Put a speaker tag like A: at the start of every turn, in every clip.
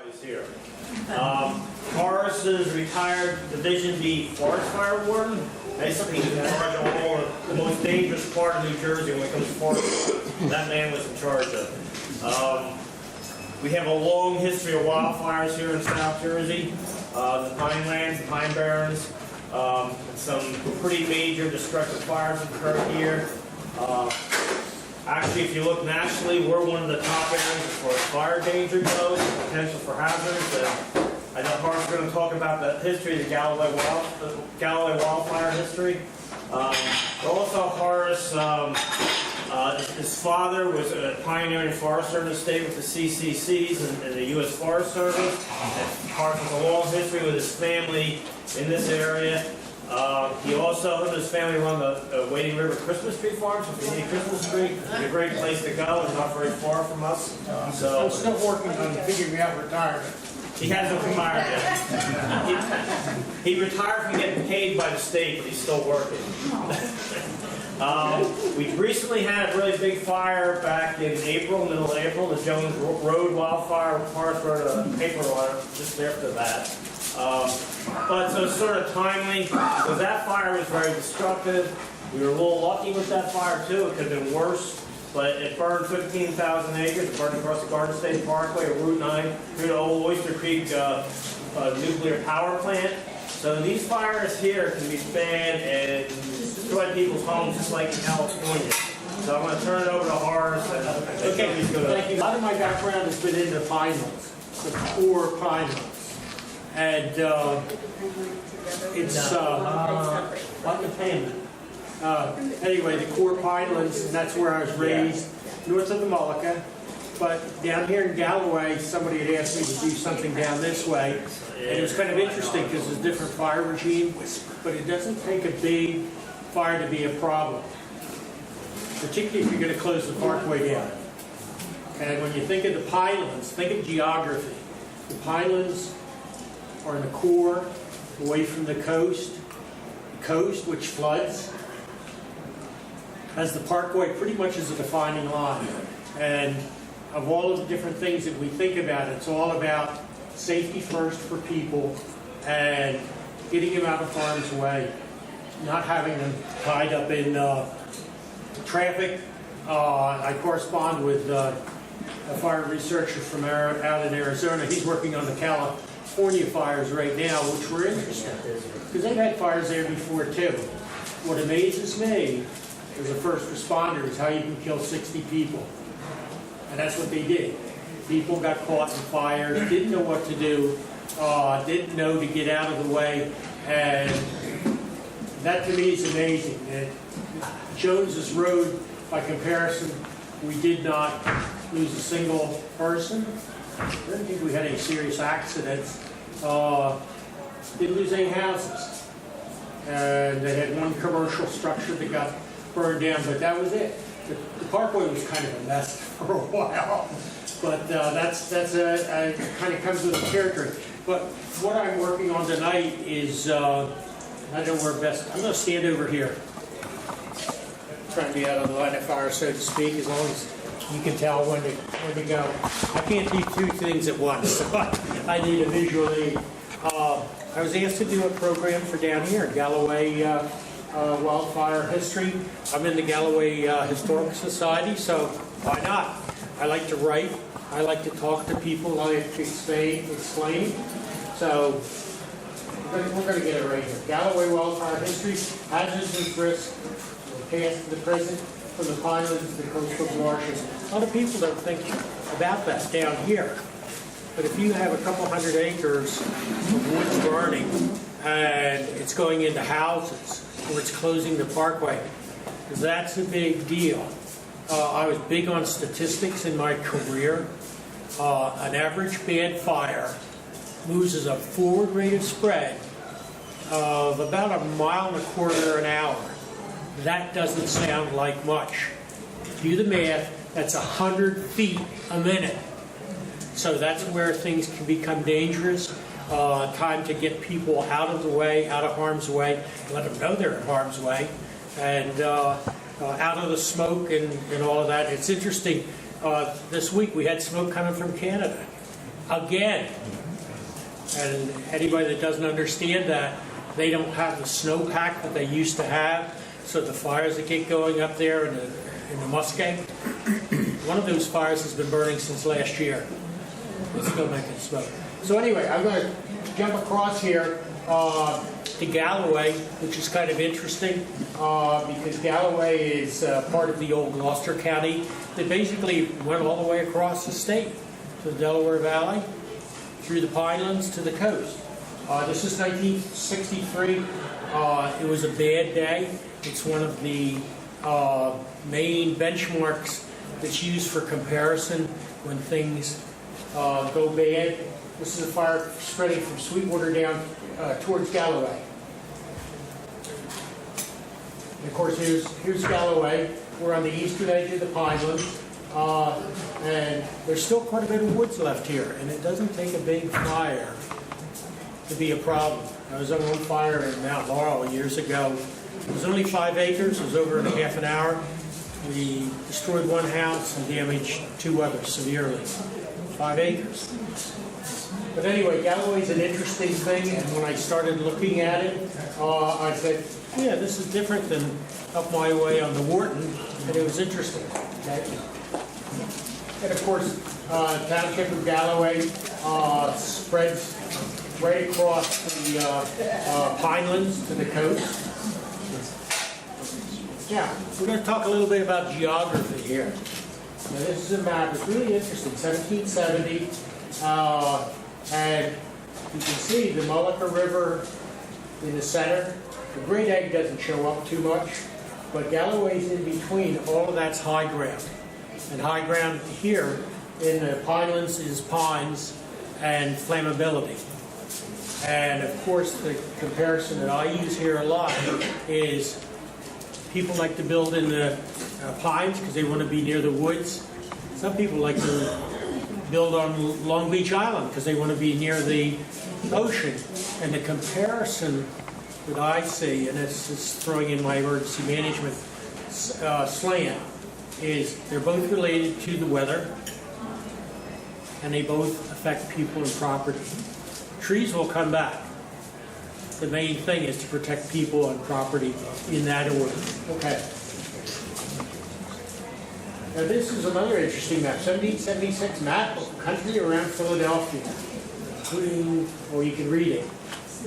A: Is here. Horace is retired Division B forest fire warden. Basically, he's in charge of all of the most dangerous part of New Jersey when it comes to forest. That man was in charge of. We have a long history of wildfires here in South Jersey. The Pinelands, the Pine Barrens, some pretty major destructive fires occurred here. Actually, if you look nationally, we're one of the top areas as far as fire danger goes, potential for hazards. I know Horace is going to talk about the history of the Galloway wildfire history. Also, Horace, his father was a pioneering forester in the state with the CCCs and the U.S. Forest Service. And Horace has a long history with his family in this area. He also and his family run the Wading River Christmas tree farm, so if you need a Christmas tree, it's a great place to go. It's not very far from us. So
B: I'm still working on figuring out retirement.
A: He hasn't retired yet. He retired from getting paid by the state, but he's still working. We recently had a really big fire back in April, middle of April, the Jones Road wildfire. Horace wrote a paper on it just after that. But so it's sort of timely, because that fire was very destructive. We were a little lucky with that fire too. It could have been worse, but it burned 15,000 acres. It burned across the Garden State Parkway, Route 9, through the old Oyster Creek nuclear power plant. So these fires here can be bad and destroy people's homes just like in California. So I'm going to turn it over to Horace.
B: Okay, thank you. A lot of my background has been in the pinelands, the core pinelands. And it's
A: like a payment.
B: Anyway, the core pinelands, and that's where I was raised, north of the Mullica. But down here in Galloway, somebody had asked me to do something down this way. And it was kind of interesting because it's a different fire regime, but it doesn't take a big fire to be a problem, particularly if you're going to close the parkway down. And when you think of the pinelands, think of geography. The pinelands are in the core, away from the coast. The coast, which floods, has the parkway pretty much as a defining line. And of all of the different things that we think about, it's all about safety first for people and getting them out of harm's way, not having them tied up in traffic. I correspond with a fire researcher from out in Arizona. He's working on the California fires right now, which were interesting because they've had fires there before too. What amazes me as a first responder is how you can kill 60 people. And that's what they did. People got caught in fires, didn't know what to do, didn't know to get out of the way, and that to me is amazing. And Jones's Road, by comparison, we did not lose a single person. I don't think we had any serious accidents. Didn't lose any houses. And they had one commercial structure that got burned down, but that was it. The parkway was kind of a mess for a while, but that's kind of comes with the territory. But what I'm working on tonight is, I know where best, I'm going to stand over here. Trying to be out of the line of fire, so to speak, as long as you can tell when to go. I can't do two things at once, so I need a visual aid. I was asked to do a program for down here in Galloway wildfire history. I'm in the Galloway Historical Society, so why not? I like to write. I like to talk to people. I like to explain. So we're going to get it right here. Galloway wildfire history, hazards and risks, from the past to the present, from the pinelands to the coastal marshes. A lot of people don't think about that down here. But if you have a couple hundred acres of woods burning and it's going into houses, or it's closing the parkway, that's a big deal. I was big on statistics in my career. An average bad fire loses a forward rate of spread of about 1.25 miles an hour. That doesn't sound like much. Do the math, that's 100 feet a minute. So that's where things can become dangerous. Time to get people out of the way, out of harm's way, let them know they're in harm's way, and out of the smoke and all of that. It's interesting, this week we had smoke coming from Canada. again. And anybody that doesn't understand that, they don't have the snowpack that they used to have. So the fires that get going up there in the muskeg, one of those fires has been burning since last year. It's still making smoke. So anyway, I'm going to jump across here to Galloway, which is kind of interesting because Galloway is part of the old Gloucester County that basically went all the way across the state to the Delaware Valley, through the Pinelands to the coast. This is 1963. It was a bad day. It's one of the main benchmarks that's used for comparison when things go bad. This is a fire spreading from Sweetwater down towards Galloway. And of course, here's Galloway. We're on the eastern edge of the Pinelands. And there's still quite a bit of woods left here, and it doesn't take a big fire to be a problem. I was on one fire in Mount Laurel years ago. It was only 5 acres. It was over in a half an hour. We destroyed one house and damaged 2 others severely. 5 acres. But anyway, Galloway's an interesting thing, and when I started looking at it, I said, yeah, this is different than up my way on the Wharton, and it was interesting. Okay? And of course, township of Galloway spreads right across the Pinelands to the coast. Now, we're going to talk a little bit about geography here. Now, this is a map. It's really interesting. 1770, and you can see the Mullica River in the center. The Great Egg doesn't show up too much, but Galloway's in between. All of that's high ground. And high ground here in the Pinelands is pines and flammability. And of course, the comparison that I use here a lot is people like to build in the pines because they want to be near the woods. Some people like to build on Long Beach Island because they want to be near the ocean. And the comparison that I see, and it's just throwing in my emergency management slant, is they're both related to the weather, and they both affect people and property. Trees will come back. The main thing is to protect people and property in that order. Okay. Now this is another interesting map, 1776 map of the country around Philadelphia, including, or you can read it.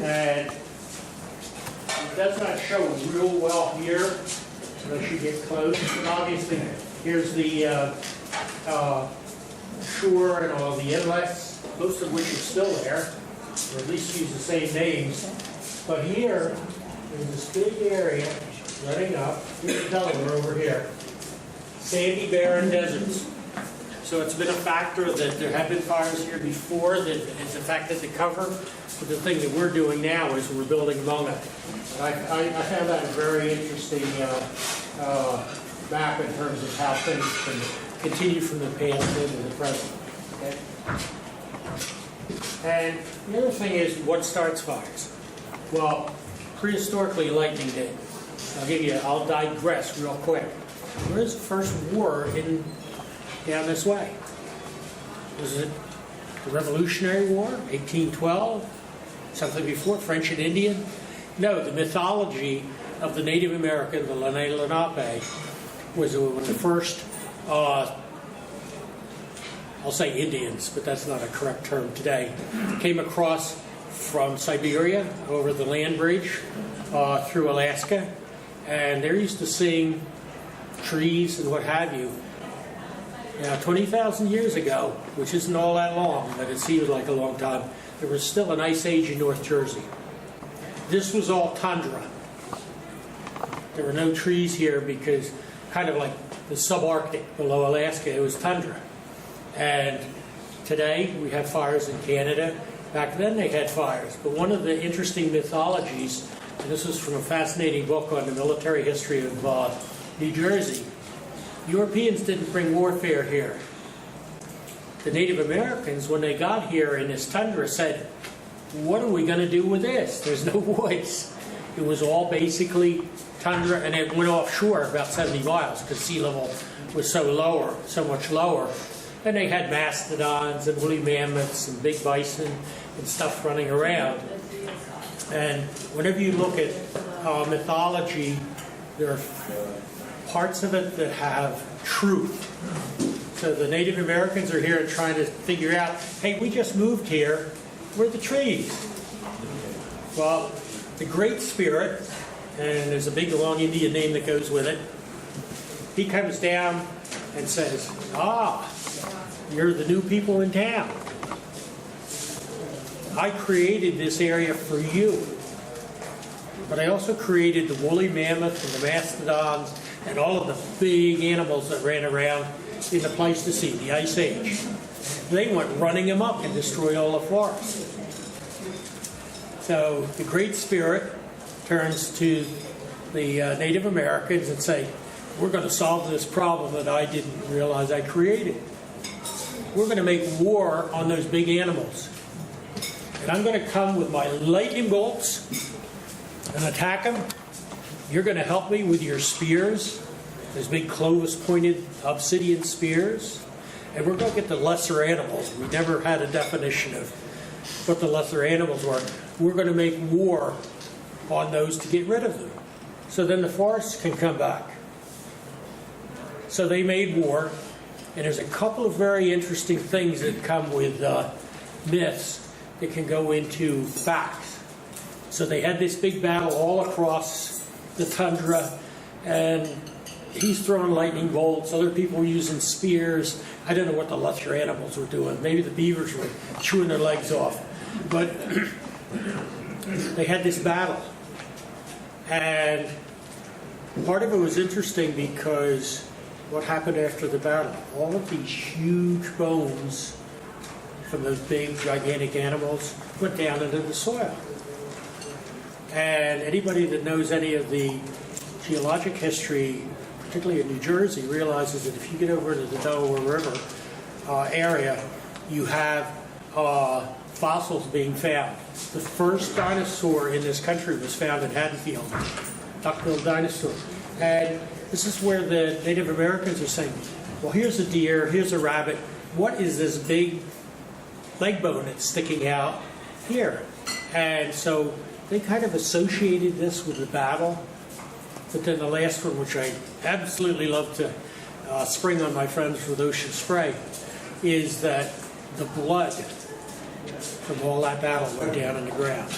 B: And it does not show real well here, unless you get close. And obviously, here's the shore and all the inlets, most of which are still there, or at least use the same names. But here, there's this big area running up. Here's Delaware over here. Sandy, barren deserts. So it's been a factor that there have been fires here before, that it's affected the cover. But the thing that we're doing now is we're building among it. I found that a very interesting map in terms of how things can continue from the past into the present. Okay? And the other thing is, what starts fires? Well, prehistorically, lightning did. I'll digress real quick. Where is the first war down this way? Was it the Revolutionary War, 1812? Something before, French and Indian? No, the mythology of the Native American, the Lenape, was one of the first, I'll say Indians, but that's not a correct term today, came across from Siberia over the land bridge through Alaska, and they're used to seeing trees and what have you. Now, 20,000 years ago, which isn't all that long, but it seems like a long time, there was still an ice age in North Jersey. This was all tundra. There were no trees here because, kind of like the subarctic below Alaska, it was tundra. And today we have fires in Canada. Back then they had fires. But one of the interesting mythologies, and this was from a fascinating book on the military history of New Jersey, Europeans didn't bring warfare here. The Native Americans, when they got here in this tundra, said, what are we going to do with this? There's no woods. It was all basically tundra, and it went offshore about 70 miles because sea level was so much lower. And they had mastodons and woolly mammoths and big bison and stuff running around. And whenever you look at mythology, there are parts of it that have truth. So the Native Americans are here and trying to figure out, hey, we just moved here. Where are the trees? Well, the Great Spirit, and there's a big long Indian name that goes with it, he comes down and says, you're the new people in town. I created this area for you. But I also created the woolly mammoth and the mastodons and all of the big animals that ran around in the Pleistocene, the Ice Age. They went running amok and destroyed all the forests. So the Great Spirit turns to the Native Americans and say, we're going to solve this problem that I didn't realize I created. We're going to make war on those big animals. And I'm going to come with my lightning bolts and attack them. You're going to help me with your spears, those big Clovis-pointed obsidian spears. And we're going to get the lesser animals. We never had a definition of what the lesser animals were. We're going to make war on those to get rid of them. So then the forests can come back. So they made war. And there's a couple of very interesting things that come with myths that can go into facts. So they had this big battle all across the tundra, and he's throwing lightning bolts. Other people were using spears. I don't know what the lesser animals were doing. Maybe the beavers were chewing their legs off. But they had this battle. And part of it was interesting because what happened after the battle? All of these huge bones from those big, gigantic animals went down into the soil. And anybody that knows any of the geologic history, particularly in New Jersey, realizes that if you get over into the Delaware River area, you have fossils being found. The first dinosaur in this country was found in Haddonfield, duck-billed dinosaur. And this is where the Native Americans are saying, well, here's a deer, here's a rabbit. What is this big leg bone that's sticking out here? And so they kind of associated this with the battle. But then the last one, which I absolutely love to spring on my friends with ocean spray, is that the blood from all that battle went down in the ground,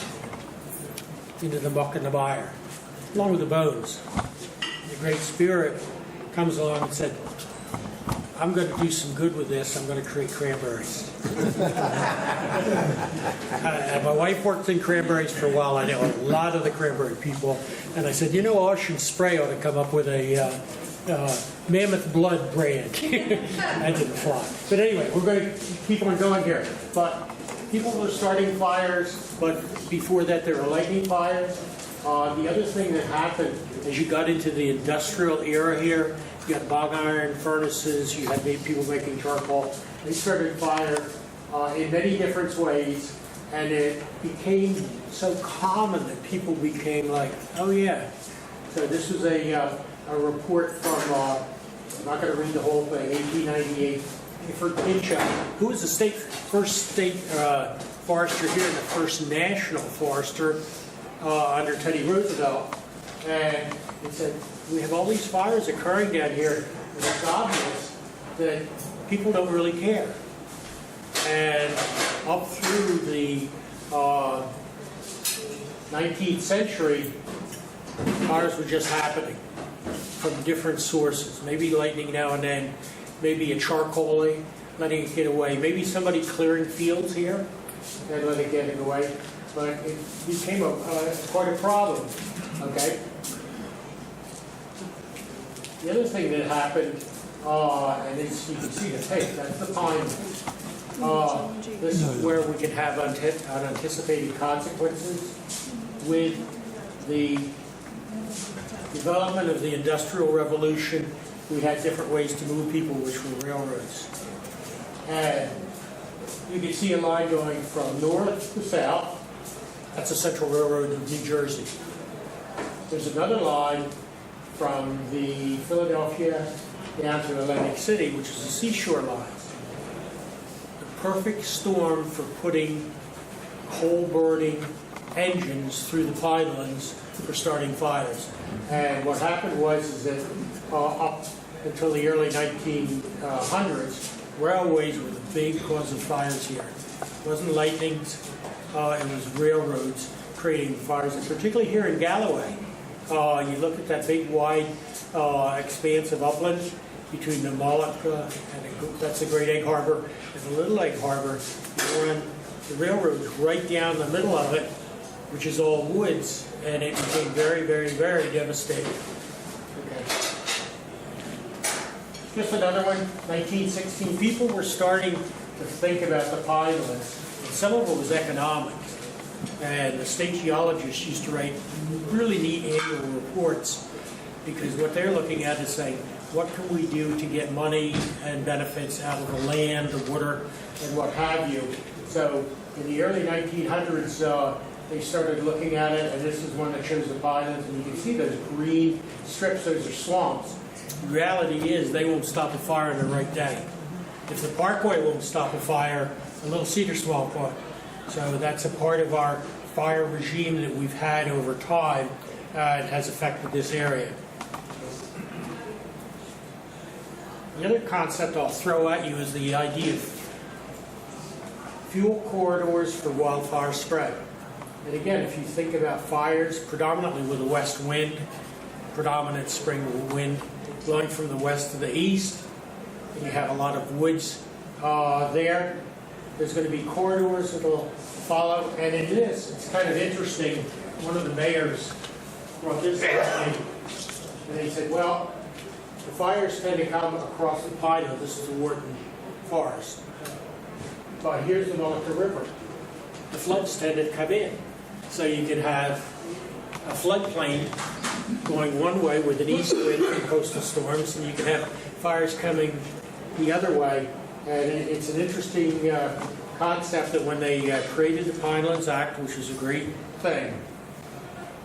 B: into the muck and the mire, along with the bones. The Great Spirit comes along and said, I'm going to do some good with this. I'm going to create cranberries. And my wife worked in cranberries for a while. I know a lot of the cranberry people. And I said, Ocean Spray ought to come up with a Mammoth Blood brand. That didn't fly. But anyway, we're going to keep on going here. But people were starting fires, but before that there were lightning fires. The other thing that happened as you got into the industrial era here, you had bog iron furnaces, you had people making charcoal. They started fire in many different ways, and it became so common that people became like, oh yeah. So this was a report from, I'm not going to read the whole thing, 1898, for Pinchot, who was the first state forester here and the first national forester under Teddy Roosevelt. And it said, we have all these fires occurring down here, and it's obvious that people don't really care. And up through the 19th century, fires were just happening from different sources. Maybe lightning now and then, maybe a charcoaling, letting it get away. Maybe somebody clearing fields here and letting it get away. But it became quite a problem. Okay. The other thing that happened, and this, you can see the tape, that's the pine. This is where we can have unanticipated consequences with the development of the Industrial Revolution. We had different ways to move people, which were railroads. And you can see a line going from north to south. That's the Central Railroad of New Jersey. There's another line from the Philadelphia down to Atlantic City, which is the seashore line. perfect storm for putting coal-burning engines through the pylons for starting fires. And what happened was that up until the early 1900s, railways were the big cause of fires here. It wasn't lightnings, it was railroads creating fires, and particularly here in Galloway. You look at that big wide expanse of upland between the Moloch, that's the Great Egg Harbor, and the Little Egg Harbor. You run the railroads right down the middle of it, which is all woods, and it became very, very, very devastating. Okay. Just another one, 1916. People were starting to think about the pylons, and some of it was economics. And the state geologists used to write really neat annual reports, because what they're looking at is saying, what can we do to get money and benefits out of the land, the water, and what have you. So in the early 1900s, they started looking at it, and this is one that shows the pylons, and you can see those green strips, those are swamps. The reality is they won't stop a fire in the right day. If the parkway won't stop a fire, a little cedar swamp will. So that's a part of our fire regime that we've had over time and has affected this area. The other concept I'll throw at you is the idea of fuel corridors for wildfire spread. And again, if you think about fires, predominantly with a west wind, predominant spring wind blowing from the west to the east, and you have a lot of woods there. There's going to be corridors that will follow, and in this, it's kind of interesting. One of the mayors brought this up, and he said, well, the fires tend to come across the pylon. This is the Wharton Forest. But here's the Moloch River. The floods tend to come in. So you could have a floodplain going one way with an east wind from coastal storms, and you can have fires coming the other way. And it's an interesting concept that when they created the Pinelands Act, which was a great thing,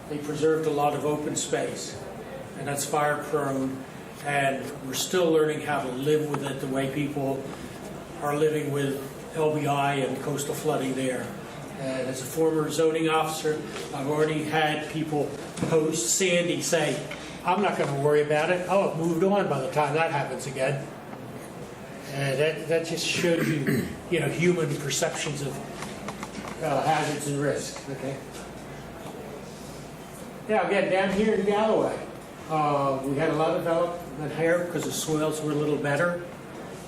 B: they preserved a lot of open space, and that's fire prone, and we're still learning how to live with it the way people are living with LBI and coastal flooding there. And as a former zoning officer, I've already had people post Sandy say, I'm not going to worry about it. Oh, it moved on by the time that happens again. And that just shows you, human perceptions of hazards and risks. Okay. Now again, down here in Galloway, we had a lot of development here because the soils were a little better.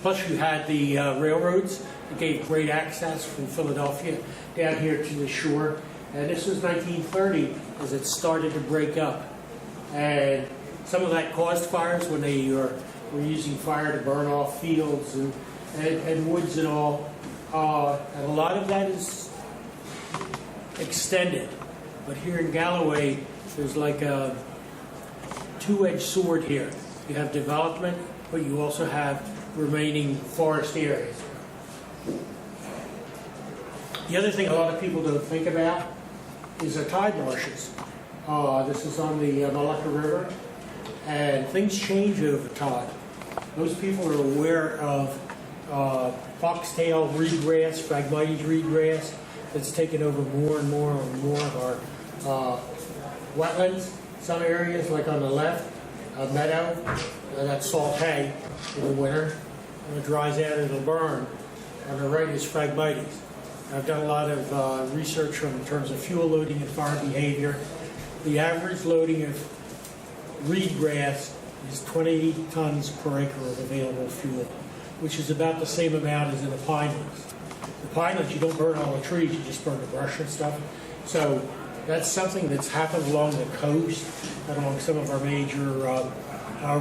B: Plus you had the railroads that gave great access from Philadelphia down here to the shore. And this was 1930 as it started to break up. And some of that caused fires when they were using fire to burn off fields and woods and all. And a lot of that is extended. But here in Galloway, there's like a two-edged sword here. You have development, but you also have remaining forest areas. The other thing a lot of people don't think about is the tide marshes. This is on the Moloch River, and things change over time. Most people are aware of foxtail reedgrass, Phragmites reedgrass, that's taken over more and more and more of our wetlands. Some areas, like on the left, a meadow, that's salt hay in the winter. When it dries out, it'll burn. On the right is Phragmites. I've done a lot of research in terms of fuel loading and fire behavior. The average loading of reedgrass is 20 tons per acre of available fuel, which is about the same amount as in the pinelands. The pinelands, you don't burn all the trees, you just burn the brush and stuff. So that's something that's happened along the coast, along some of our major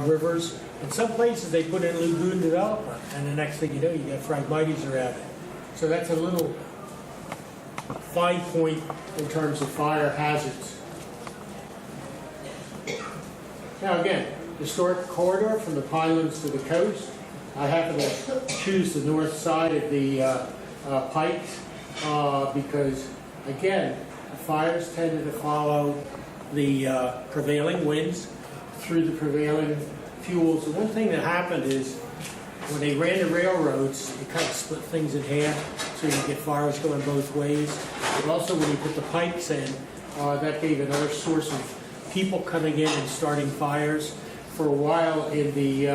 B: rivers. In some places, they put in lagoon development, and the next thing you know, you got Phragmites around it. So that's a little fine point in terms of fire hazards. Now again, historic corridor from the Pinelands to the coast. I happen to choose the north side of the Pikes because, again, the fires tended to follow the prevailing winds through the prevailing fuels. And one thing that happened is when they ran the railroads, they kind of split things in half so you get fires going both ways. But also when you put the pipes in, that gave another source of people coming in and starting fires. For a while in the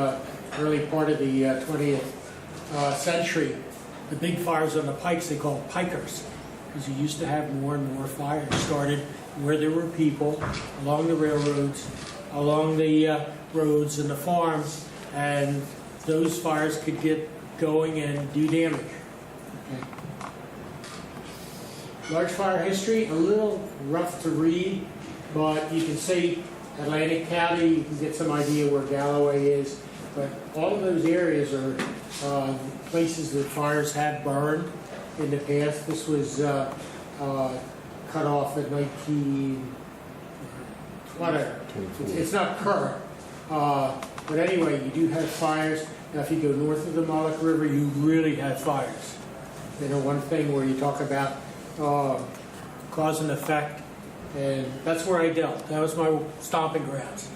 B: early part of the 20th century, the big fires on the pikes they called pikers, because you used to have more and more fires started where there were people, along the railroads, along the roads and the farms, and those fires could get going and do damage. Okay. Large fire history, a little rough to read, but you can see Atlantic County, you can get some idea where Galloway is, but all of those areas are places that fires have burned in the past. This was cut off at 19, whatever. It's not current. But anyway, you do have fires. Now, if you go north of the Moloch River, you really have fires. You know, one thing where you talk about cause and effect, and that's where I dealt. That was my stomping grounds.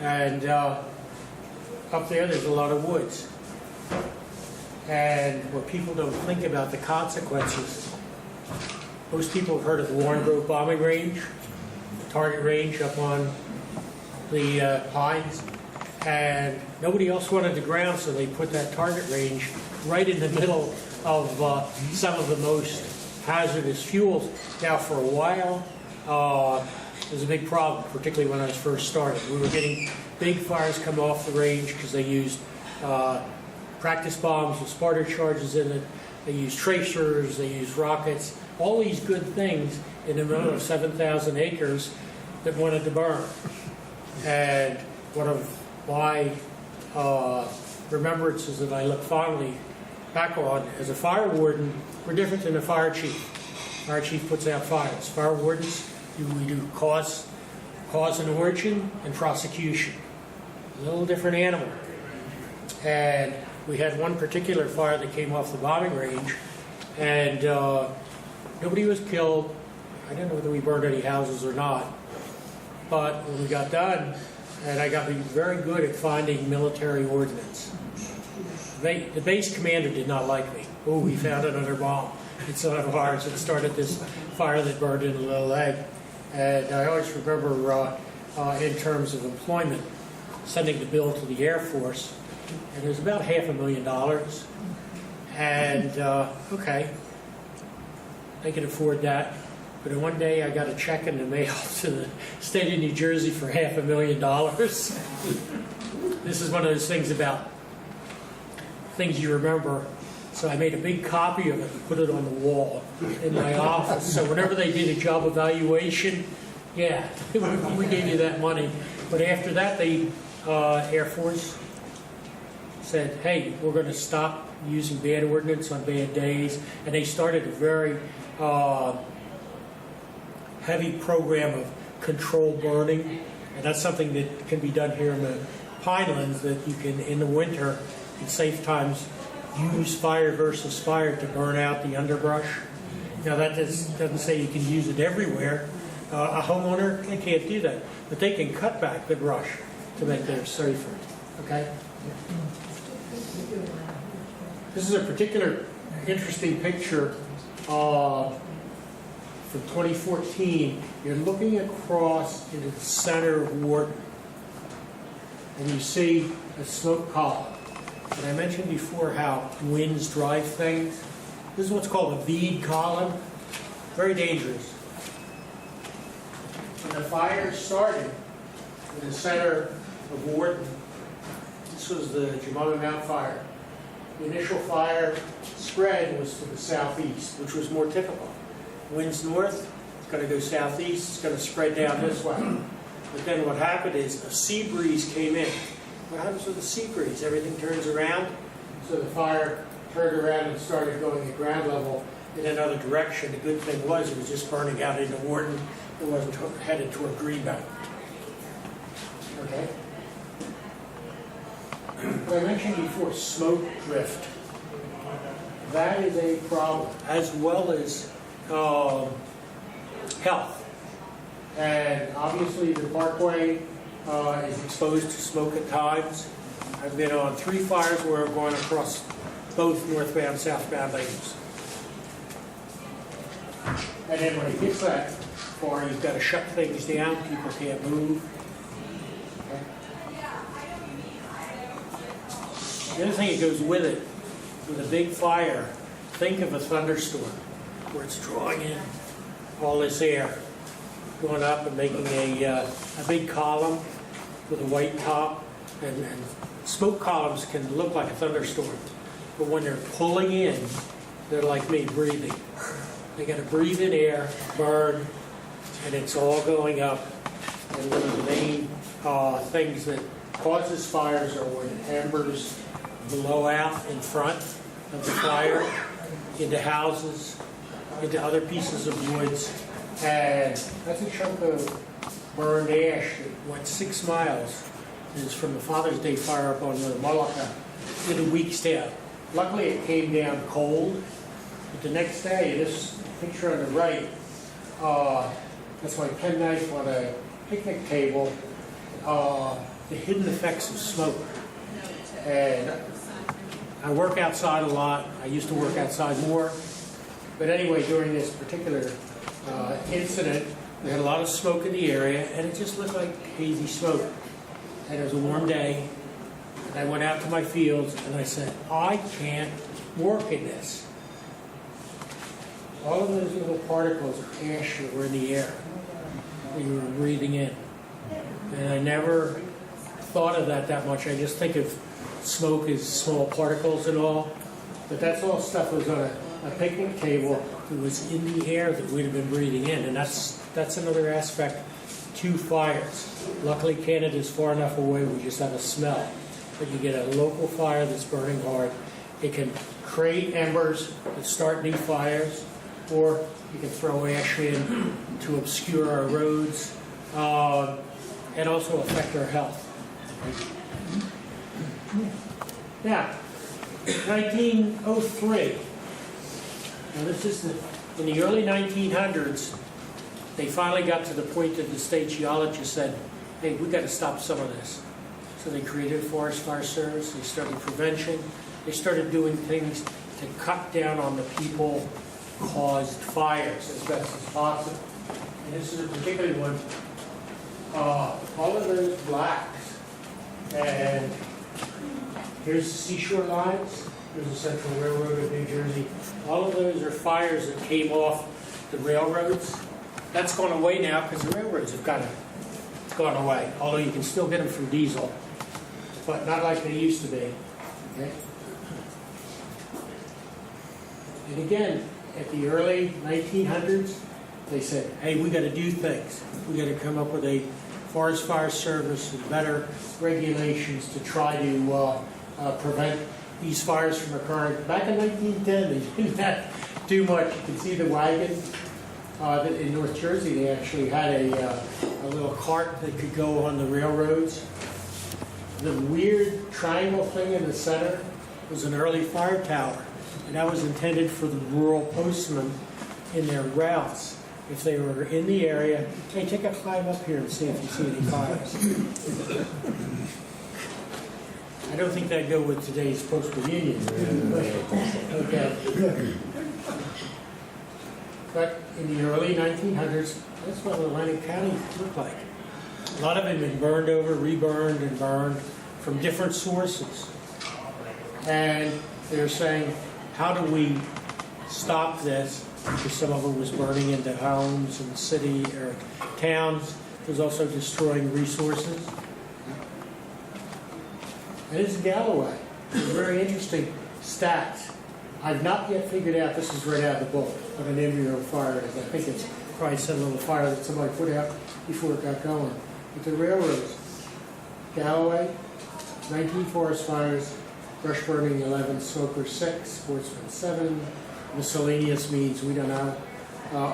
B: And up there, there's a lot of woods. And what people don't think about the consequences, most people have heard of the Warren Grove bombing range, the target range up on the Pines, and nobody else wanted the ground, so they put that target range right in the middle of some of the most hazardous fuels. Now, for a while, it was a big problem, particularly when I was first started. We were getting big fires come off the range because they used practice bombs with Sparta charges in it. They used tracers, they used rockets, all these good things in the middle of 7,000 acres that wanted to burn. And one of my remembrances that I look fondly back on as a fire warden, we're different than a fire chief. Fire chief puts out fires. Fire wardens, we do cause and origin and prosecution. A little different animal. And we had one particular fire that came off the bombing range, and nobody was killed. I don't know whether we burned any houses or not. But when we got done, and I got to be very good at finding military ordnance. The base commander did not like me. Oh, we found another bomb. It's one of ours. It started this fire that burned in a little leg. And I always remember, in terms of employment, sending the bill to the Air Force, and it was about $500,000. And, okay, they could afford that. But then one day I got a check in the mail to the state of New Jersey for $500,000. This is one of those things about things you remember. So I made a big copy of it and put it on the wall in my office. So whenever they did a job evaluation, yeah, we gave you that money. But after that, the Air Force said, hey, we're going to stop using bad ordnance on bad days. And they started a very heavy program of controlled burning. And that's something that can be done here in the Pinelands, that you can, in the winter, in safe times, use fire versus fire to burn out the underbrush. Now that doesn't say you can use it everywhere. A homeowner, they can't do that. But they can cut back the brush to make theirs safer. Okay? This is a particular interesting picture from 2014. You're looking across into the center of Wharton, and you see a smoke column. And I mentioned before how winds drive things. This is what's called a bead column. Very dangerous. When the fire started in the center of Wharton, this was the Jamama Mount fire. The initial fire spread was to the southeast, which was more typical. Winds north, it's going to go southeast, it's going to spread down this way. But then what happened is a sea breeze came in. What happens with the sea breeze? Everything turns around. So the fire turned around and started going at ground level in another direction. The good thing was it was just burning out into Wharton. It wasn't headed toward Greenbelt. Okay? What I mentioned before, smoke drift. That is a problem, as well as health. And obviously the parkway is exposed to smoke at times. I've been on 3 fires where I've gone across both northbound, southbound lanes. And then when it gets that far, you've got to shut things down, people can't move. The other thing that goes with it, with a big fire, think of a thunderstorm where it's drawing in all this air, going up and making a big column with a white top, and smoke columns can look like a thunderstorm, but when they're pulling in, they're like me, breathing. They got to breathe in air, burn, and it's all going up. And one of the main things that causes fires are when embers blow out in front of the fire into houses, into other pieces of woods, and that's a chunk of burned ash that went 6 miles. It's from the Father's Day fire up on the Mullica in a week's time. Luckily, it came down cold, but the next day, this picture on the right, that's my penknife on a picnic table, the hidden effects of smoke. And I work outside a lot. I used to work outside more. But anyway, during this particular incident, we had a lot of smoke in the area, and it just looked like hazy smoke. And it was a warm day, and I went out to my fields, and I said, I can't work in this. All of those little particles of ash that were in the air that you were breathing in. And I never thought of that much. I just think of smoke as small particles and all. But that's all stuff that was on a picnic table that was in the air that we'd have been breathing in. And that's another aspect to fires. Luckily, Canada's far enough away, we just have a smell. But you get a local fire that's burning hard. It can create embers that start new fires, or you can throw ash in to obscure our roads, and also affect our health. Now, 1903. Now this is in the early 1900s, they finally got to the point that the state geologist said, hey, we got to stop some of this. So they created Forest Fire Service, they started prevention, they started doing things to cut down on the people-caused fires as best as possible. And this is a particular one. All of those blacks, and here's the seashore lines, there's the Central Railroad of New Jersey. All of those are fires that came off the railroads. That's gone away now because the railroads have kind of gone away, although you can still get them from diesel, but not like they used to be. Okay? And again, at the early 1900s, they said, hey, we got to do things. We got to come up with a Forest Fire Service and better regulations to try to prevent these fires from occurring. Back in 1910, they didn't have too much. You can see the wagon. In North Jersey, they actually had a little cart that could go on the railroads. The weird triangle thing in the center was an early fire tower, and that was intended for the rural postmen in their routes. If they were in the area, hey, take a climb up here and see if you see any fires. I don't think that'd go with today's postal union. Okay. But in the early 1900s, that's what Atlantic County looked like. A lot of it had been burned over, reburned, and burned from different sources. And they're saying, how do we stop this? Because some of it was burning into homes and city or towns. It was also destroying resources. And this is Galloway. It's very interesting stats. I've not yet figured out, this is right out of the book, what an embryo fire is. I think it's probably some little fire that somebody put out before it got going. But the railroads, Galloway, 19 forest fires, brush burning 11, smoker 6, sportsman 7, miscellaneous means we don't know,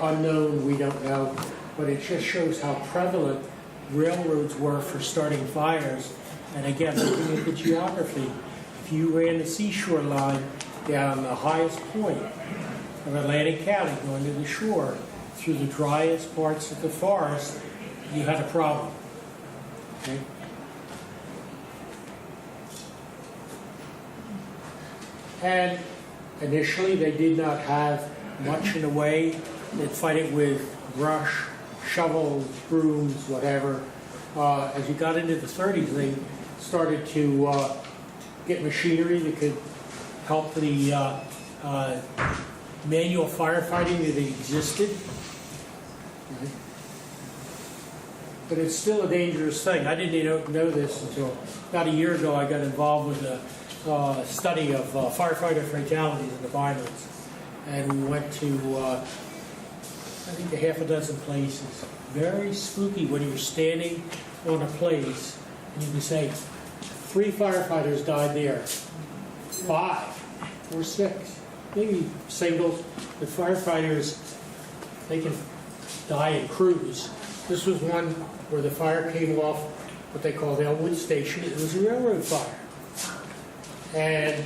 B: unknown we don't know, but it just shows how prevalent railroads were for starting fires. And again, looking at the geography, if you ran the seashore line down the highest point of Atlantic County, going to the shore, through the driest parts of the forest, you had a problem. Okay? And initially, they did not have much in the way. They'd fight it with brush, shovels, brooms, whatever. As you got into the 30s, they started to get machinery that could help the manual firefighting that existed. But it's still a dangerous thing. I didn't know this until about a year ago. I got involved with a study of firefighter fatalities in the violence. And we went to, I think, a half a dozen places. Very spooky when you're standing on a place and you can say, 3 firefighters died there, 5 or 6, maybe singles, but firefighters, they can die in crews. This was one where the fire came off what they called Elwood Station. It was a railroad fire. And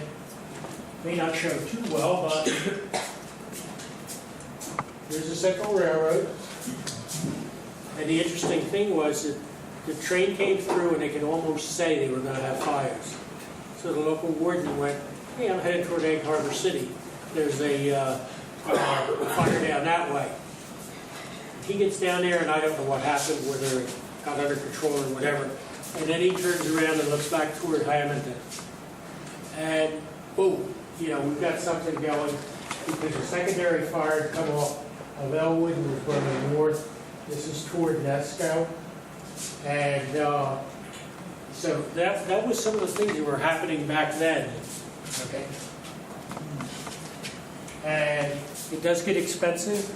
B: may not show too well, but there's the Central Railroad. And the interesting thing was that the train came through and they could almost say they were going to have fires. So the local warden went, hey, I'm headed toward Egg Harbor City. There's a fire down that way. He gets down there and I don't know what happened, whether it got under control or whatever. And then he turns around and looks back toward Hamilton. And boom, we've got something going because the secondary fire had come off of Elwood and was running north. This is toward Nesco. And so that was some of the things that were happening back then. Okay. And it does get expensive.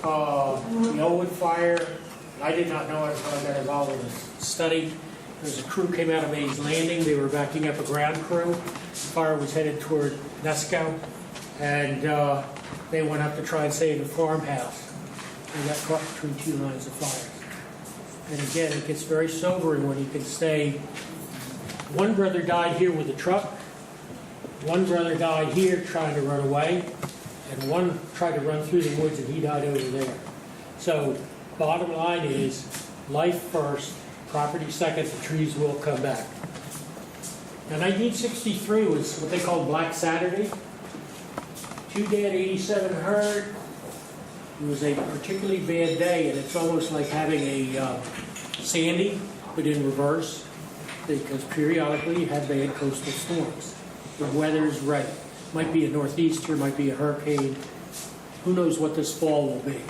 B: The Elwood fire, I did not know it until I got involved with the study. There's a crew came out of Mays Landing. They were backing up a ground crew. The fire was headed toward Nesco. And they went up to try and save the farmhouse. They got caught between 2 lines of fire. And again, it gets very sobering when you can say, one brother died here with a truck, one brother died here trying to run away, and one tried to run through the woods and he died over there. So, bottom line is, life first, property second, the trees will come back. Now, 1963 was what they called Black Saturday. 2 dead, 87 hurt. It was a particularly bad day, and it's almost like having a Sandy, but in reverse, because periodically you have bad coastal storms. The weather is right. Might be a northeaster, might be a hurricane. Who knows what this fall will be.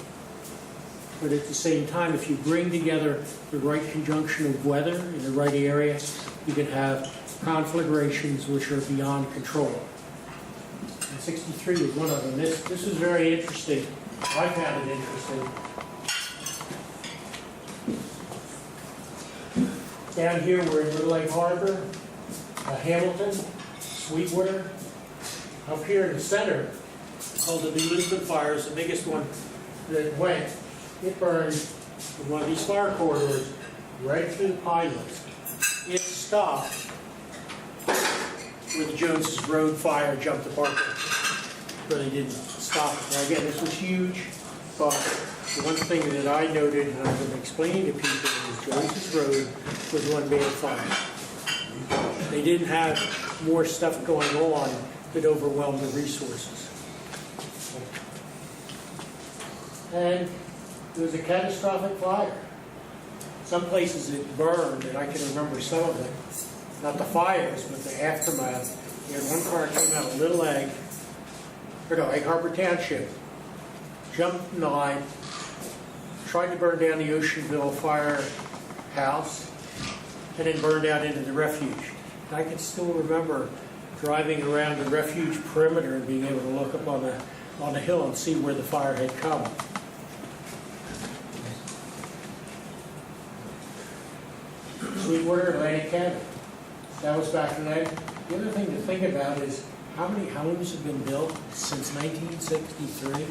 B: But at the same time, if you bring together the right conjunction of weather in the right area, you can have conflagrations which are beyond control. And 63 was one of them. This is very interesting. I found it interesting. Down here we're in Little Egg Harbor, Hamilton, Sweetwater. Up here in the center, called the New Lisbon fires, the biggest one that went. It burned in one of these fire corridors right through the pine woods. It stopped where the Joneses Road fire jumped apart, but they didn't stop it. Now again, this was huge, but the one thing that I noted and I've been explaining to people is Joneses Road was one bad fire. They didn't have more stuff going on that overwhelmed the resources. And it was a catastrophic fire. Some places it burned, and I can remember some of them. Not the fires, but the aftermath. We had one fire came out of Little Egg, Egg Harbor Township, jumped in the line, tried to burn down the Oceanville firehouse, and then burned out into the refuge. And I can still remember driving around the refuge perimeter and being able to look up on the hill and see where the fire had come. Sweetwater, Atlantic Canyon. That was back then. The other thing to think about is how many homes have been built since 1963?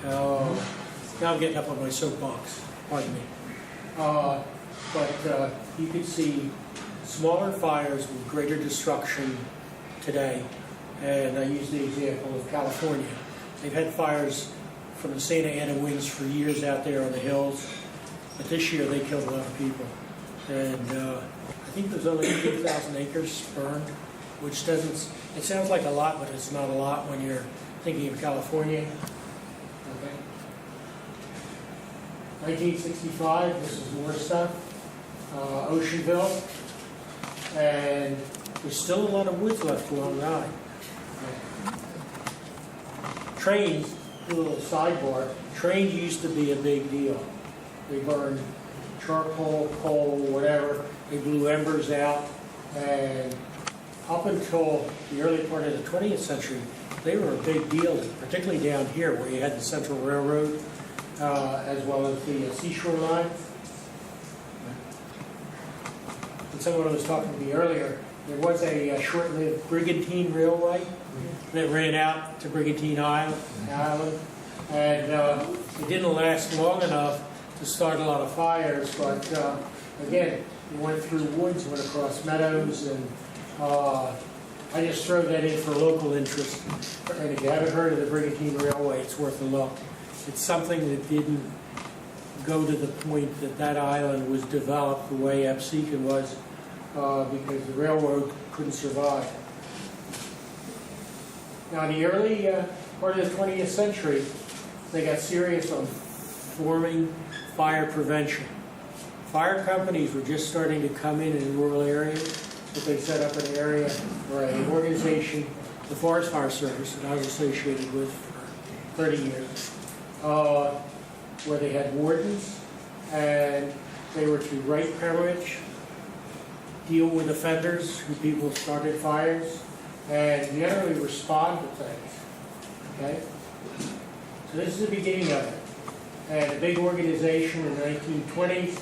B: Now I'm getting up on my soapbox. Pardon me. But you can see smaller fires with greater destruction today. And I use the example of California. They've had fires from the Santa Ana winds for years out there on the hills. But this year they killed a lot of people. And I think there's only 8,000 acres burned which doesn't, it sounds like a lot, but it's not a lot when you're thinking of California. Okay. 1965, this is more stuff. Oceanville, and there's still a lot of woods left along the line. Trains, a little sidebar, trains used to be a big deal. They burned charcoal, coal, whatever. They blew embers out, and up until the early part of the 20th century, they were a big deal, particularly down here where you had the Central Railroad, as well as the seashore line. And someone was talking to me earlier, there was a short-lived Brigantine Railway that ran out to Brigantine Island, and it didn't last long enough to start a lot of fires, but again, you went through woods, went across meadows, and I just throw that in for local interest. And if you haven't heard of the Brigantine Railway, it's worth a look. It's something that didn't go to the point that that island was developed the way Absecon was, because the railroad couldn't survive. Now, in the early part of the 20th century, they got serious on forming fire prevention. Fire companies were just starting to come in rural areas, but they set up an area or an organization, the Forest Fire Service, that I was associated with for 30 years, where they had wardens, and they were to write permits, deal with offenders who people started fires, and generally respond to things. Okay? So this is the beginning of it. And a big organization in the 1920s,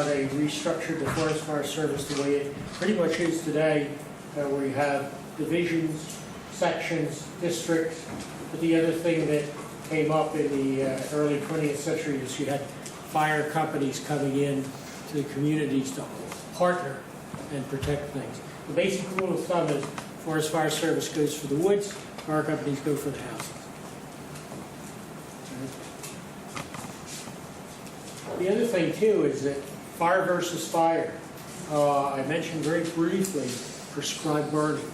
B: they restructured the Forest Fire Service the way it pretty much is today, where you have divisions, sections, districts. But the other thing that came up in the early 20th century is you had fire companies coming in to the communities to partner and protect things. The basic rule of thumb is Forest Fire Service goes for the woods, fire companies go for the houses. The other thing, too, is that fire versus fire. I mentioned very briefly prescribed burning.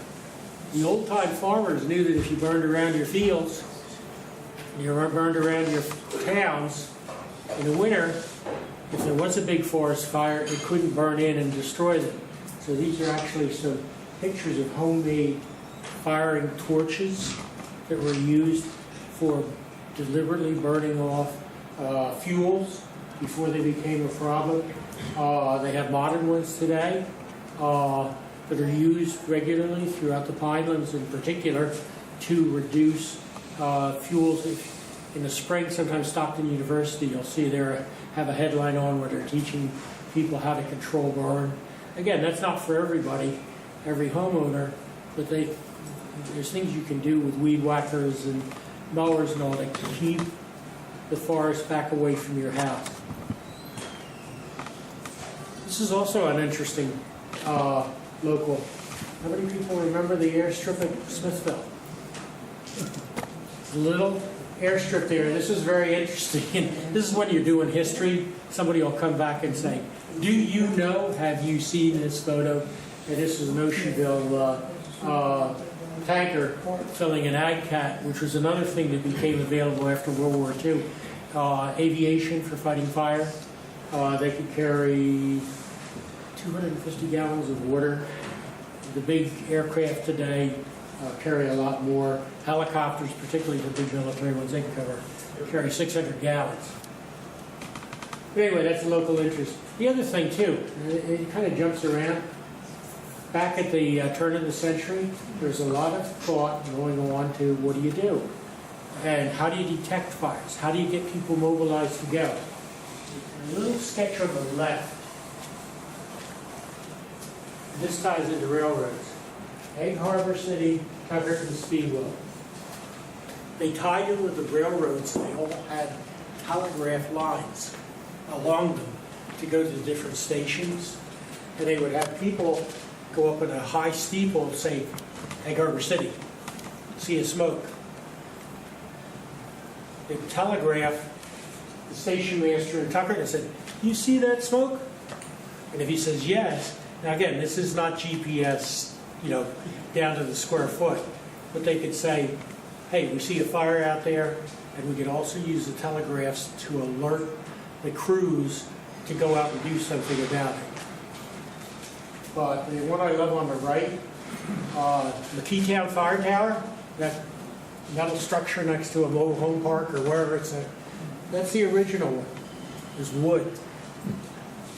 B: The old-time farmers knew that if you burned around your fields, you burned around your towns, in the winter, if there was a big forest fire, it couldn't burn in and destroy them. So these are actually some pictures of homemade firing torches that were used for deliberately burning off fuels before they became a problem. They have modern ones today that are used regularly throughout the Pinelands in particular to reduce fuels. In the spring, sometimes Stockton University, you'll see they have a headline on where they're teaching people how to control burn. Again, that's not for everybody, every homeowner, but there's things you can do with weed whackers and mowers and all that to keep the forest back away from your house. This is also an interesting local. How many people remember the airstrip at Smithville? The little airstrip there. This is very interesting. This is when you're doing history. Somebody will come back and say, do you know, have you seen this photo? And this is an Oceanville tanker filling an AgCat, which was another thing that became available after World War II. Aviation for fighting fire. They could carry 250 gallons of water. The big aircraft today carry a lot more. Helicopters, particularly the big military ones, they can carry 600 gallons. But anyway, that's a local interest. The other thing, too, it kind of jumps around. Back at the turn of the century, there's a lot of thought going on to what do you do? And how do you detect fires? How do you get people mobilized to go? A little sketch on the left. This ties into railroads. Egg Harbor City, Tuckerton, and Speedwell. They tied in with the railroads. They all had telegraph lines along them to go to the different stations. And they would have people go up in a high steeple, say, Egg Harbor City, see a smoke. They would telegraph the station master in Tuckerton and said, you see that smoke? And if he says yes, now again, this is not GPS you know, down to the square foot. But they could say, hey, we see a fire out there, and we could also use the telegraphs to alert the crews to go out and do something about it. But the one I love on the right, the Keytown Fire Tower, that metal structure next to a mobile home park or wherever it's at, that's the original one. It's wood.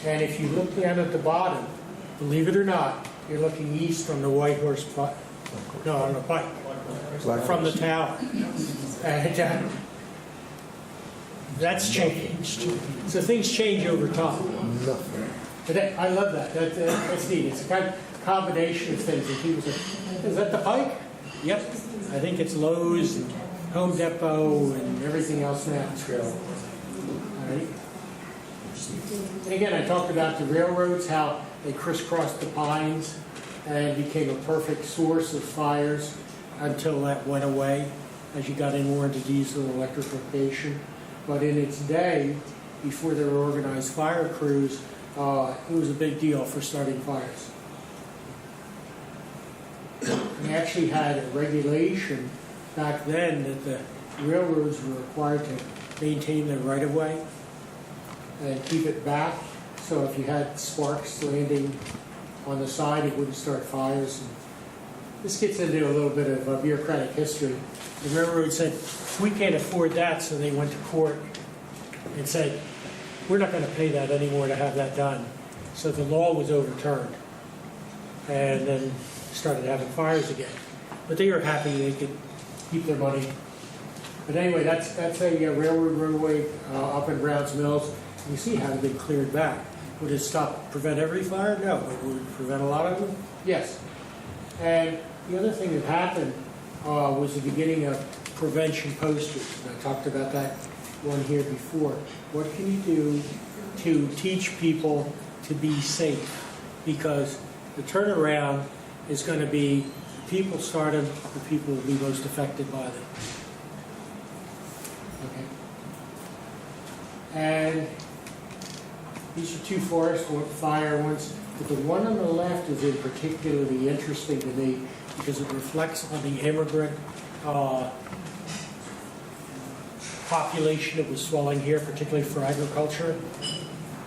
B: And if you look down at the bottom, believe it or not, you're looking east from the White Horse Pike. No, on the pike. From the tower. And that's changed. So things change over time. But I love that. That's neat. It's a kind of combination of things. And people say, is that the pike? Yep. I think it's Lowe's and Home Depot and everything else now. All right. And again, I talked about the railroads, how they crisscrossed the pines and became a perfect source of fires until that went away as you got in more into diesel and electrification. But in its day, before there were organized fire crews, it was a big deal for starting fires. And they actually had a regulation back then that the railroads were required to maintain their right-of-way and keep it back, so if you had sparks landing on the side, it wouldn't start fires. And this gets into a little bit of bureaucratic history. The railroad said, we can't afford that, so they went to court and said, we're not going to pay that anymore to have that done. So the law was overturned, and then started having fires again. But they were happy they could keep their money. But anyway, that's a railroad roadway up in Browns Mills. You see how they've been cleared back. Would it prevent every fire? No. But would it prevent a lot of them? Yes. And the other thing that happened was the beginning of prevention posters. And I talked about that one here before. What can you do to teach people to be safe? Because the turnaround is going to be the people start them, the people will be most affected by them. Okay. And these are two forest fire ones, but the one on the left is in particularly interesting to me because it reflects on the immigrant population that was swelling here, particularly for agriculture.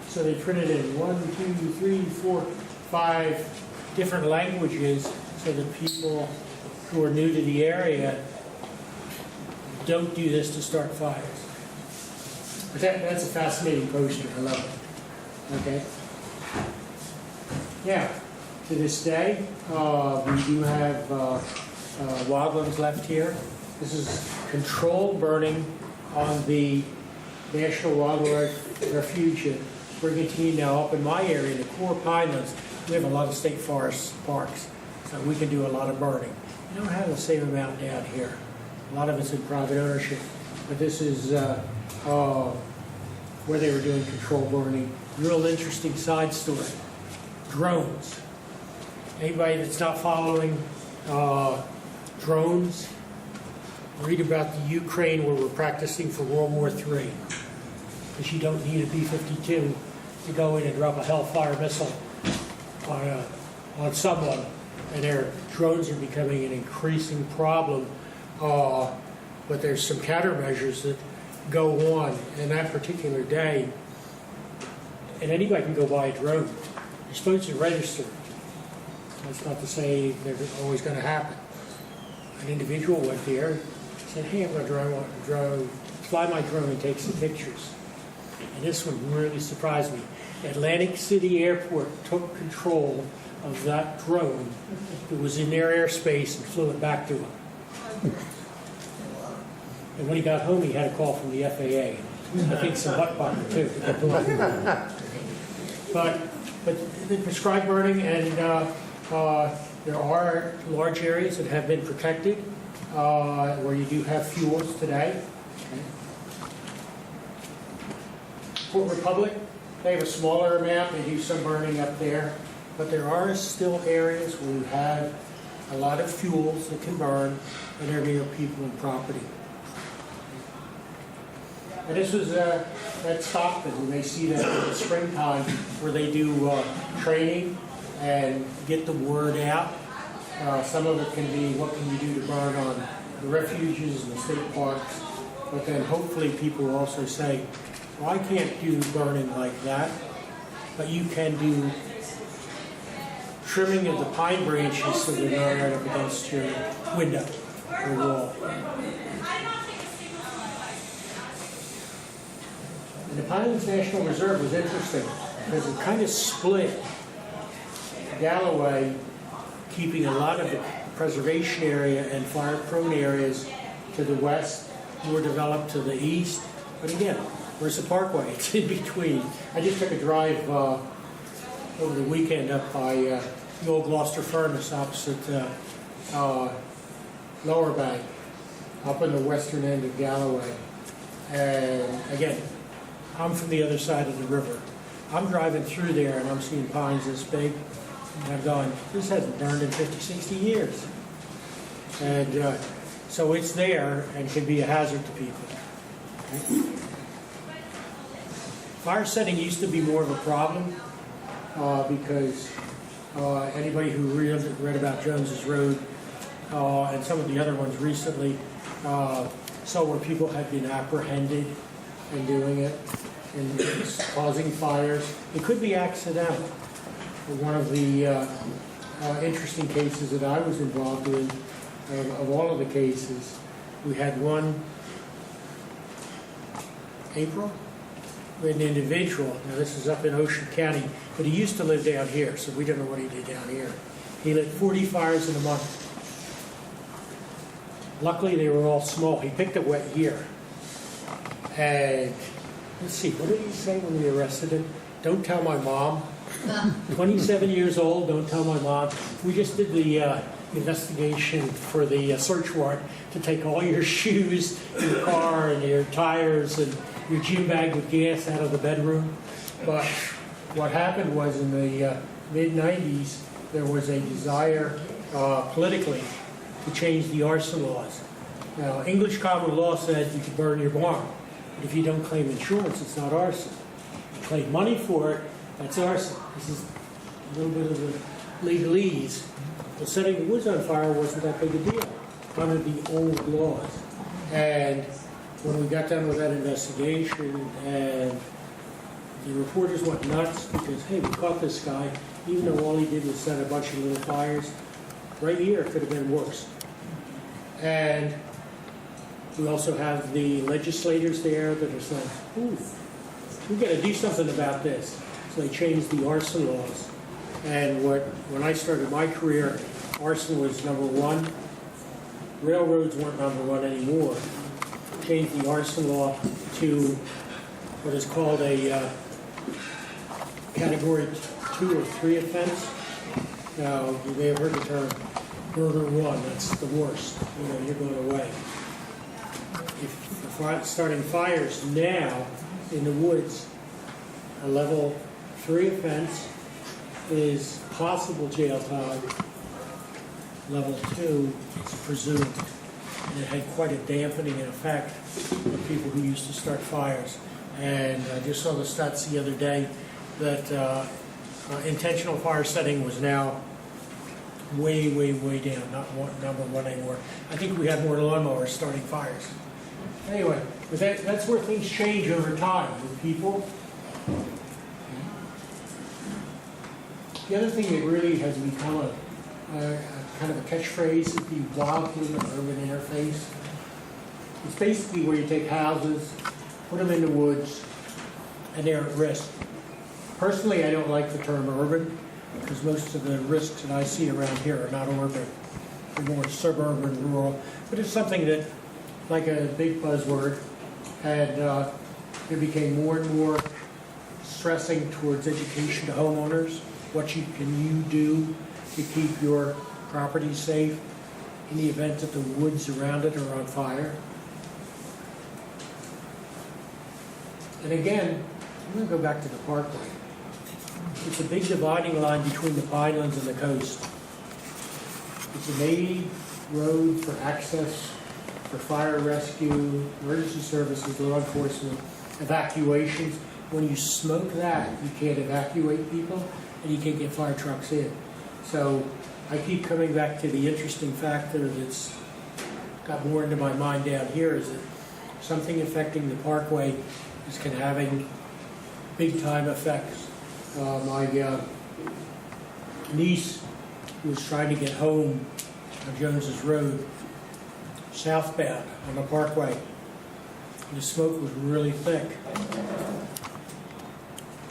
B: So they printed it in 1, 2, 3, 4, 5 different languages so that people who are new to the area don't do this to start fires. But that's a fascinating poster. I love it. Okay. Now, to this day, we do have wildlands left here. This is controlled burning on the National Wildlife Refuge at Brigantine. Now, up in my area, in the core pinelands, we have a lot of state forest parks, so we can do a lot of burning. We don't have the same amount down here. A lot of it's in private ownership, but this is where they were doing controlled burning. Real interesting side story. Drones. Anybody that's not following drones, read about the Ukraine where we're practicing for World War III. Because you don't need a B-52 to go in and drop a Hellfire missile on someone. And their drones are becoming an increasing problem. But there's some countermeasures that go on. In that particular day, and anybody can go buy a drone. You're supposed to register. That's not to say they're always going to happen. An individual went there, said, hey, I'm going to drone, fly my drone and take some pictures. And this one really surprised me. Atlantic City Airport took control of that drone that was in their airspace and flew it back to him. And when he got home, he had a call from the FAA. I think some butt bucket too. But they prescribe burning, and there are large areas that have been protected where you do have fuels today. Port Republic, they have a smaller amount. They do some burning up there, but there are still areas where you have a lot of fuels that can burn, and they're near people and property. And this was at Stockton, and they see that in the springtime where they do training and get the word out. Some of it can be, what can you do to burn on the refuges and the state parks? But then hopefully people will also say, well, I can't do burning like that, but you can do trimming of the pine branches so they're not right up against your window or wall. And the Pinelands National Reserve was interesting because it kind of split Galloway, keeping a lot of the preservation area and fire-prone areas to the west, more developed to the east. But again, where's the parkway? It's in between. I just took a drive over the weekend up by the old Gloucester Furnace opposite Lower Bank, up in the western end of Galloway. And again, I'm from the other side of the river. I'm driving through there and I'm seeing pines this big. And I'm going, this hasn't burned in 50, 60 years. And so it's there and can be a hazard to people. Fire setting used to be more of a problem because anybody who read about Jones's Road and some of the other ones recently saw where people had been apprehended in doing it and causing fires. It could be accidental. One of the interesting cases that I was involved in, of all of the cases, we had one, April? We had an individual, now this is up in Ocean County, but he used to live down here, so we don't know what he did down here. He lit 40 fires in a month. Luckily, they were all small. He picked a wet year. And let's see, what did he say when we arrested him? Don't tell my mom. 27 years old, don't tell my mom. We just did the investigation for the search warrant to take all your shoes, your car, and your tires, and your gym bag with gas out of the bedroom. But what happened was in the mid-90s, there was a desire politically to change the arson laws. Now, English common law said you could burn your barn, but if you don't claim insurance, it's not arson. If you claim money for it, that's arson. This is a little bit of the legalese. But setting the woods on fire wasn't that big a deal under the old laws. And when we got done with that investigation, and the reporters went nuts because, hey, we caught this guy, even though all he did was set a bunch of little fires. Right here, it could have been worse. And we also have the legislators there that are saying, ooh, we've got to do something about this. So they changed the arson laws. And when I started my career, arson was number one. Railroads weren't number one anymore. Changed the arson law to what is called a category 2 or 3 offense. Now, you may have heard the term murder 1, that's the worst. You know, you're going away. If you're starting fires now in the woods, a level 3 offense is possible jail time. Level 2 is presumed. And it had quite a dampening effect on people who used to start fires. And I just saw the stats the other day that intentional fire setting was now way, way, way down, not number one anymore. I think we have more lawnmowers starting fires. Anyway, but that's where things change over time with people. The other thing that really has become a kind of a catchphrase is the wild-human-urban interface. It's basically where you take houses, put them in the woods, and they're at risk. Personally, I don't like the term urban, because most of the risks that I see around here are not urban. They're more suburban, rural. But it's something that, like a big buzzword, and it became more and more stressing towards education to homeowners. What can you do to keep your property safe in the event that the woods around it are on fire? And again, I'm going to go back to the parkway. It's a big dividing line between the Pinelands and the coast. It's a made road for access for fire rescue, emergency services, law enforcement, evacuations. When you smoke that, you can't evacuate people and you can't get fire trucks in. So
C: I keep coming back to the interesting factor that's got more into my mind down here is that something affecting the parkway is having big-time effects. My niece was trying to get home on Jones's Road, southbound on the parkway. The smoke was really thick.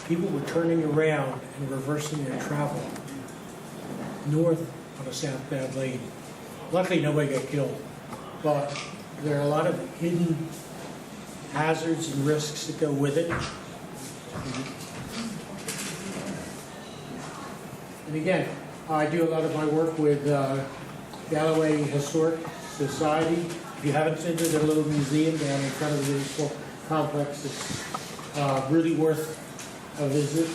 C: People were turning around and reversing their travel north on a southbound lane. Luckily, nobody got killed, but there are a lot of hidden hazards and risks that go with it. And again, I do a lot of my work with Galloway Historic Society. If you haven't been to their little museum down in front of the municipal complex, it's really worth a visit.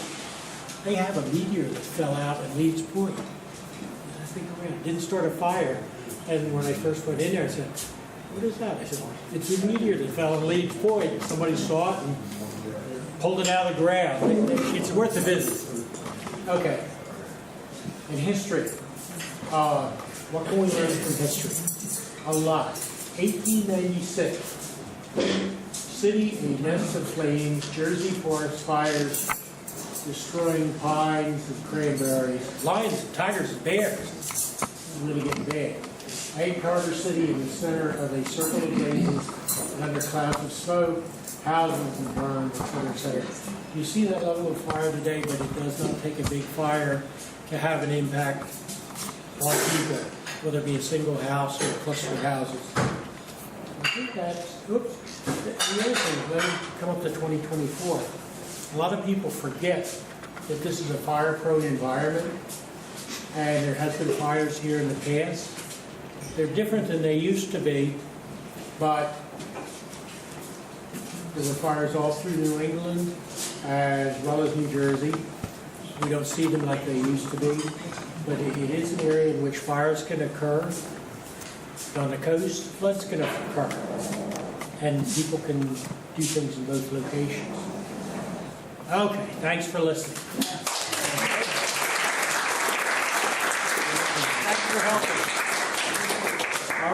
C: They have a meteor that fell out at Leeds Point. I think around. Didn't start a fire. And when I first went in there, I said, "What is that?" I said, "It's a meteor that fell in Leeds Point." And somebody saw it and pulled it out of the ground. It's worth a visit. Okay. In history, what can we learn from history? A lot. 1896, city a nest of flames, Jersey forest fires, destroying pines and cranberries, lions and tigers and bears. It's really getting bad. Egg Harbor City in the center of a circle of blazes and under clouds of smoke, houses and burned, etc., etc. You see that level of fire today, but it does not take a big fire to have an impact on people, whether it be a single house or a cluster of houses. I think that's, oops, the other thing, let me come up to 2024. A lot of people forget that this is a fire-prone environment, and there has been fires here in the past. They're different than they used to be, but there were fires all through New England as well as New Jersey. We don't see them like they used to be, but it is an area in which fires can occur. On the coast, floods can occur, and people can do things in both locations. Okay, thanks for listening. Thanks for helping.